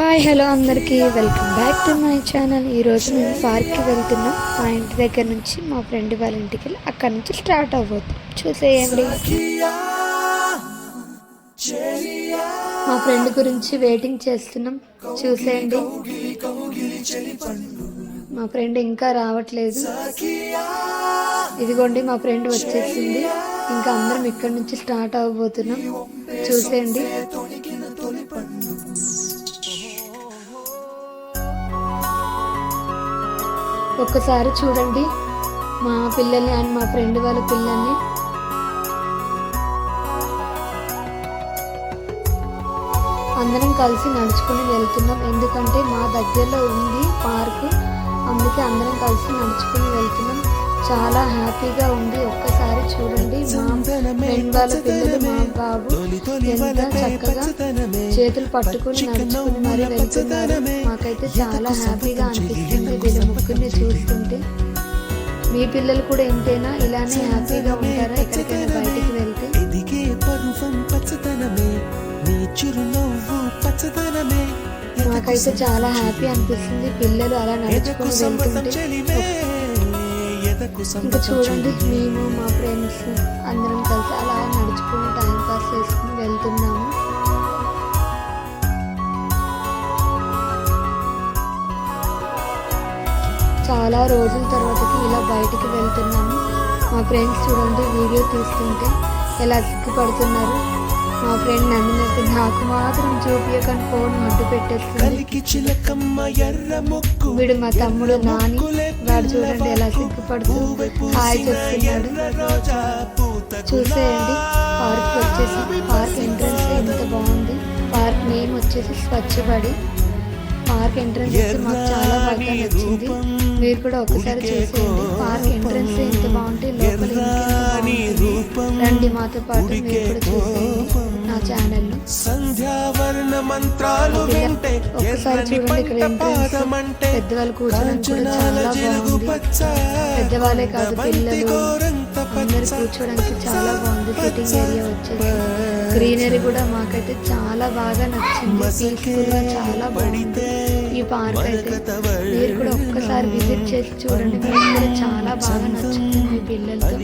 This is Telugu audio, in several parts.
హాయ్ హలో అందరికీ welcome back to my channel. ఈరోజు మేము పార్క్కి వెళ్తున్నాం. మా ఇంటి దగ్గర నుంచి మా ఫ్రెండ్ వాళ్ళ ఇంటికి వెళ్ళి అక్కడి నుంచి స్టార్ట్ అవ్వద్దు చూసేయండి. మా ఫ్రెండ్ గురించి వెయిటింగ్ చేస్తున్నాం, చూసేయండి. మా ఫ్రెండ్ ఇంకా రావట్లేదు. ఇదిగోండి మా ఫ్రెండ్ వచ్చేసింది. ఇంకా అందరం ఇక్కడి నుంచి స్టార్ట్ అవ్వబోతున్నాం, చూసేయండి. ఒక్కసారి చూడండి మా పిల్లల్ని అండ్ మా ఫ్రెండ్ వాళ్ళ పిల్లల్ని. అందరం కలిసి నడుచుకుని వెళ్తున్నాం, ఎందుకంటే మా దగ్గరలో ఉంది పార్కు, అందుకే అందరం కలిసి నడుచుకుని వెళ్తున్నాం. చాలా హ్యాపీగా ఉంది. ఒక్కసారి చూడండి మా ఫ్రెండ్ వాళ్ళ పిల్లలు, మా బాబు ఎంత చక్కగా చేతులు పట్టుకుని నడుచుకుని మరీ వెళ్తున్నారు. మాకైతే చాలా హ్యాపీగా అనిపిస్తుంది వీళ్ళ ముగ్గురిని చూస్తుంటే. మీ పిల్లలు కూడా ఎంతైనా ఇలానే హ్యాపీగా ఉంటారా ఎక్కడికైనా బయటికి వెళ్తే? మాకైతే చాలా హ్యాపీ అనిపిస్తుంది పిల్లలు అలా నడుచుకుని వెళ్తుంటే. ఇంకా చూడండి మేము మా ఫ్రెండ్స్ అందరం కలిసి అలా నడుచుకుని టైం పాస్ చేసుకుని వెళ్తున్నాము. చాలా రోజుల తర్వాతకి ఇలా బయటికి వెళ్తున్నాము. మా ఫ్రెండ్స్ చూడండి వీడియో తీస్తుంటే ఎలా సిగ్గుపడుతున్నారు. మా ఫ్రెండ్ నందినైతే నాకు మాత్రం చూపించకుండా ఫోన్ అడ్డు పెట్టేస్తుంది. వీడు మా తమ్ముడు నాని, వాడు చూడండి ఎలా సిగ్గుపడుతూ హాయ్ చెప్తున్నాడు. చూసేయండి పార్క్ వచ్చేసి, పార్క్ ఎంట్రన్స్ ఎంత బాగుంది. పార్క్ నేమ్ వచ్చేసి స్వచ్ఛబడి. పార్క్ ఎంట్రన్స్ మాకు చాలా బాగా నచ్చింది. మీరు కూడా ఒకసారి చూసేయండి. పార్క్ ఎంట్రన్స్ ఎంత బాగుంటే లోపల రండి మాతో పాటు మీరు కూడా చూసేయండి నా ఛానల్లో. ఒక్కసారి చూడండి ఇక్కడ ఎంట్రన్స్. పెద్దవాళ్ళు కూర్చోడానికి కూడా చాలా బాగుంది. పెద్దవాళ్ళే కాదు పిల్లలు అందరు కూర్చోడానికి చాలా బాగుంది. సిట్టింగ్ ఏరియా వచ్చేసి గ్రీనరీ కూడా మాకైతే చాలా బాగా నచ్చింది. పీస్ఫుల్గా చాలా బాగుంది ఈ పార్క్ అయితే. మీరు కూడా ఒక్కసారి విజిట్ చేసి చూడండి, మీకు కూడా చాలా బాగా నచ్చుతుంది మీ పిల్లలతో.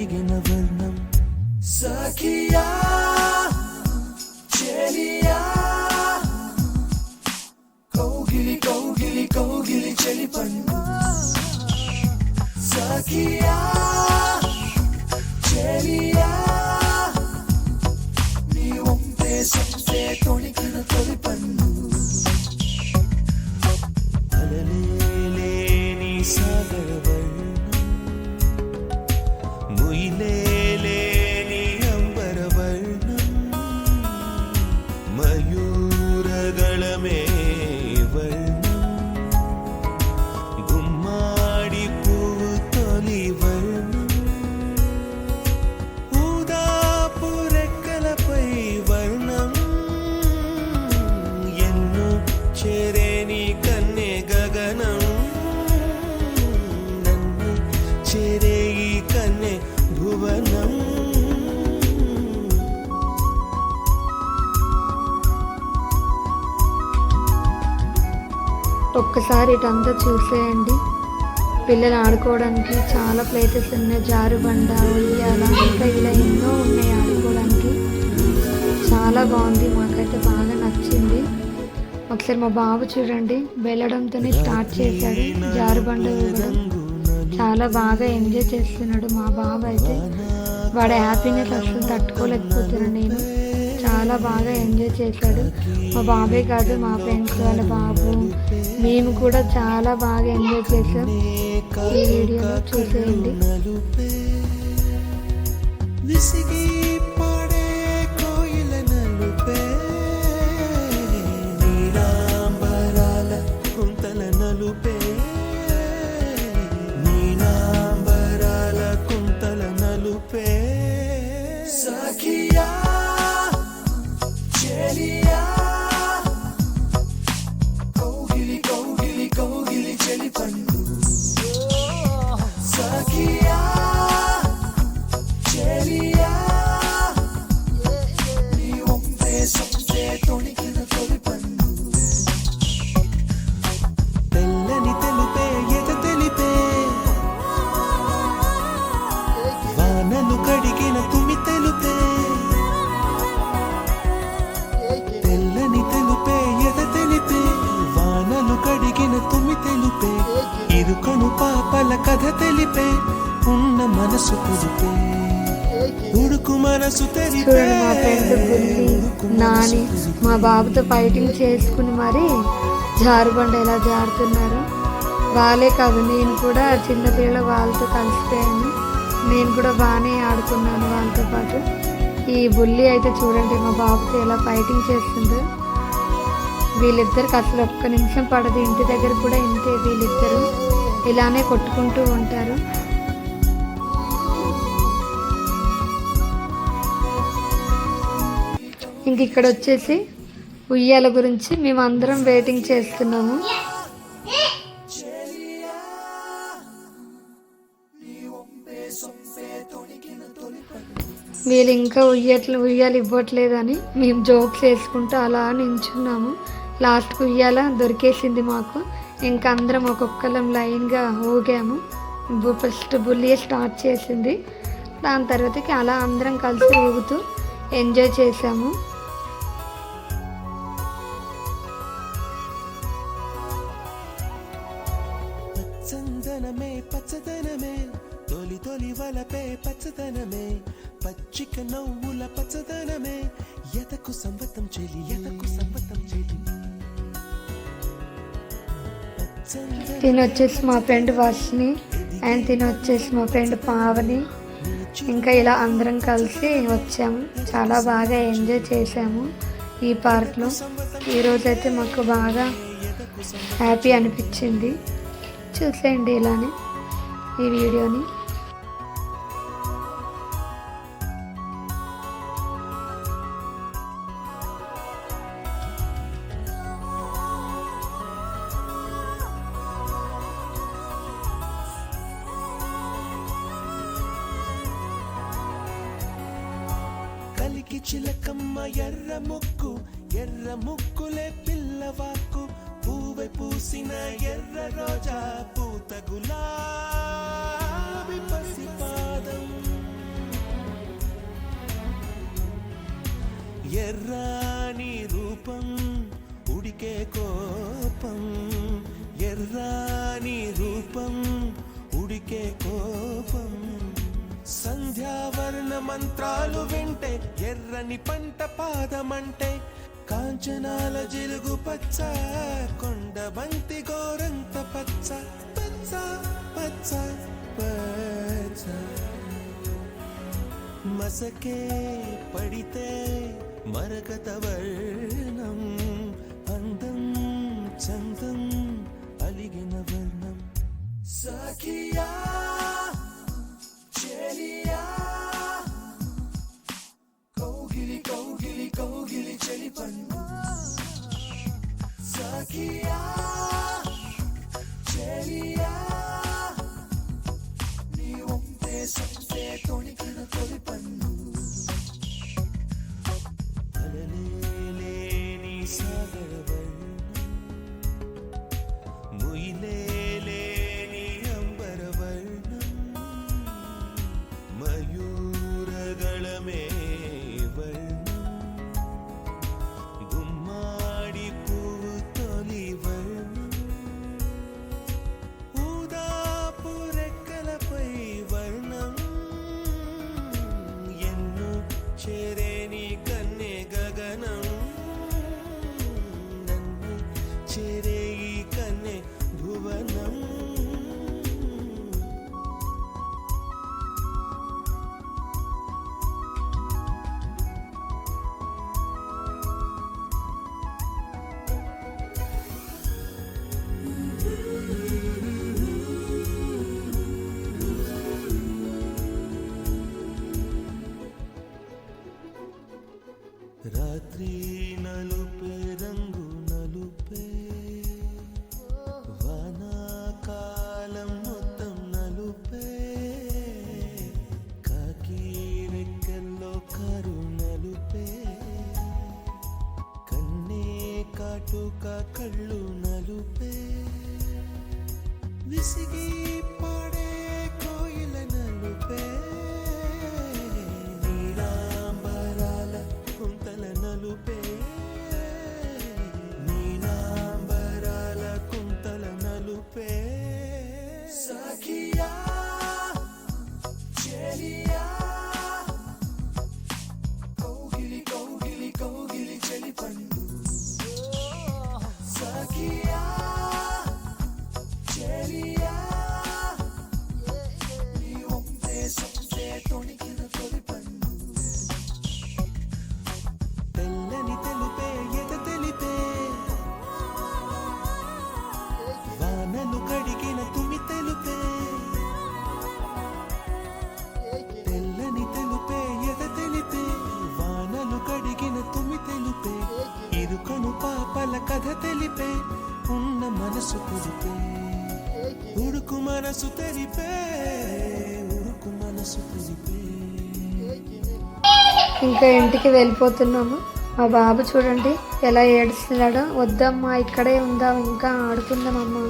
ఒక్కసారి ఇటంతా చూసేయండి. పిల్లలు ఆడుకోవడానికి చాలా ప్లేసెస్ ఉన్నాయి. జారుబండ, ఉయ్యాల, ఇంకా ఇలా ఎన్నో ఉన్నాయి ఆడుకోవడానికి. చాలా బాగుంది, మాకైతే బాగా నచ్చింది. ఒకసారి మా బాబు చూడండి వెళ్ళడంతోనే స్టార్ట్ చేశాడు జారుబండ ఊగడం. చాలా బాగా ఎంజాయ్ చేస్తున్నాడు మా బాబు అయితే. వాడి హ్యాపీనెస్ అసలు తట్టుకోలేకపోతున్నాను నేను. చాలా బాగా ఎంజాయ్ చేశాడు. మా బాబే కాదు మా ఫ్రెండ్స్ వాళ్ళ బాబు, మేము కూడా చాలా బాగా ఎంజాయ్ చేసాం. ఈ వీడియోలో చూసేయండి. Sakia, Chelia. మనసు కుదిపే ఉడుకు మనసు చూడండి మా ఫ్రెండ్ బుల్లి నాని మా బాబుతో ఫైటింగ్ చేసుకుని మరి జారుబండ ఎలా జారుతున్నారు. వాళ్ళే కాదు నేను కూడా చిన్నపిల్లల వాళ్ళతో కలిసిపోయాను. నేను కూడా బాగానే ఆడుకున్నాను వాళ్ళతో పాటు. ఈ బుల్లి అయితే చూడండి మా బాబుతో ఎలా ఫైటింగ్ చేస్తుందో. వీళ్ళిద్దరికి అసలు ఒక్క నిమిషం పడదు. ఇంటి దగ్గర కూడా ఇంతే, వీళ్ళిద్దరు ఇలానే కొట్టుకుంటూ ఉంటారు. ఇంక ఇక్కడ వచ్చేసి ఉయ్యాల గురించి మేము అందరం వెయిటింగ్ చేస్తున్నాము. వీళ్ళు ఇంకా ఉయ్యాలు ఇవ్వట్లేదని మేము జోక్స్ వేసుకుంటూ అలా నించున్నాము. లాస్ట్కి ఉయ్యాల దొరికేసింది మాకు. ఇంకా అందరం ఒక్కొక్కరం లైన్గా ఊగాము. ఫస్ట్ బుల్లి స్టార్ట్ చేసింది. దాని తర్వాతకి అలా అందరం కలిసి ఊగుతూ ఎంజాయ్ చేసాము. పచ్చదనమే పచ్చదనమే తొలి తొలి వలపే పచ్చదనమే పచ్చిక నవ్వుల పచ్చదనమే ఎతకు సంవతం చెలి ఎతకు సంవతం చెలి. తినొచ్చేసి మా ఫ్రెండ్ వర్షిని అండ్ తినొచ్చేసి మా ఫ్రెండ్ పావని. ఇంకా ఇలా అందరం కలిసి వచ్చాము. చాలా బాగా ఎంజాయ్ చేసాము ఈ పార్క్లో. ఈరోజైతే మాకు బాగా హ్యాపీ అనిపించింది. చూసేయండి ఇలానే ఈ వీడియోని. కలికి చిలకమ్మ ఎర్ర ముక్కులే పిల్లవాకు పూవై పూసిన ఎర్ర రోజా పూత గులాబీ పసిపాదం ఎర్రాని రూపం ఉడికే కోపం ఎర్రాని రూపం ఉడికే కోపం సంధ్యావర్ణ మంత్రాలు వింటే ఎర్రని పంట పాదమంటే కాంచనాల జిలుగు పచ్చ కొండ బంతి గోరంత పచ్చ పచ్చ పచ్చ పచ్చ మసకే పడితే మరకత వర్ణం అందం చందం అలిగిన వర్ణం సఖియా చెలియా కౌగిలి కౌగిలి కౌగిలి చెలి పన్ను సఖియా చెలియా నీ ఒంపే సొంపే తొణికిన తొలి పన్ను అలలేని సాగర వర్ణం ముయిలేని అంబర వర్ణం మయూరగళమే చేరేని కన్నే గగనం నన్ను చేరే ఈ కన్నే భువనం రాత్రి నలుపే రంగు నలుపే వానాకాలం మొత్తం నలుపే కాకి రెక్కల్లో కారు నలుపే కన్నే కాటుక కళ్ళు నలుపే విసిగి పాడే కోయిల నలుపే నీలాంబరాల కుంతల నలుపే సఖియా మనసు కుదిపే ఉడుకు మనసు తెరిపే ఉడుకు మనసు కుదిపే. ఇంకా ఇంటికి వెళ్ళిపోతున్నాము. మా బాబు చూడండి ఎలా ఏడుస్తున్నాడో. వద్దమ్మా ఇక్కడే ఉందాం, ఇంకా ఆడుకుందామమ్మా,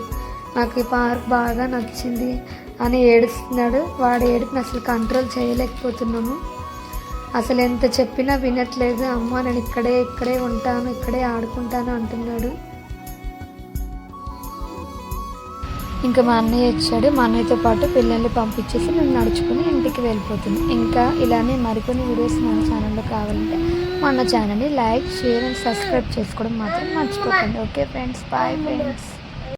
నాకు ఈ పార్క్ బాగా నచ్చింది అని ఏడుస్తున్నాడు. వాడు ఏడుపుని అసలు కంట్రోల్ చేయలేకపోతున్నాము. అసలు ఎంత చెప్పినా వినట్లేదు. అమ్మ నేను ఇక్కడే ఉంటాను, ఇక్కడే ఆడుకుంటాను అంటున్నాడు. ఇంకా మా అన్నయ్య వచ్చాడు. మా అన్నయ్యతో పాటు పిల్లల్ని పంపించేసి మేము నడుచుకుని ఇంటికి వెళ్ళిపోతున్నాం. ఇంకా ఇలానే మరికొన్ని వీడియోస్ మన ఛానల్లో కావాలంటే మన ఛానల్ని లైక్, షేర్ అండ్ సబ్స్క్రైబ్ చేసుకోవడం మాత్రం మర్చిపోకండి. Okay friends, bye friends.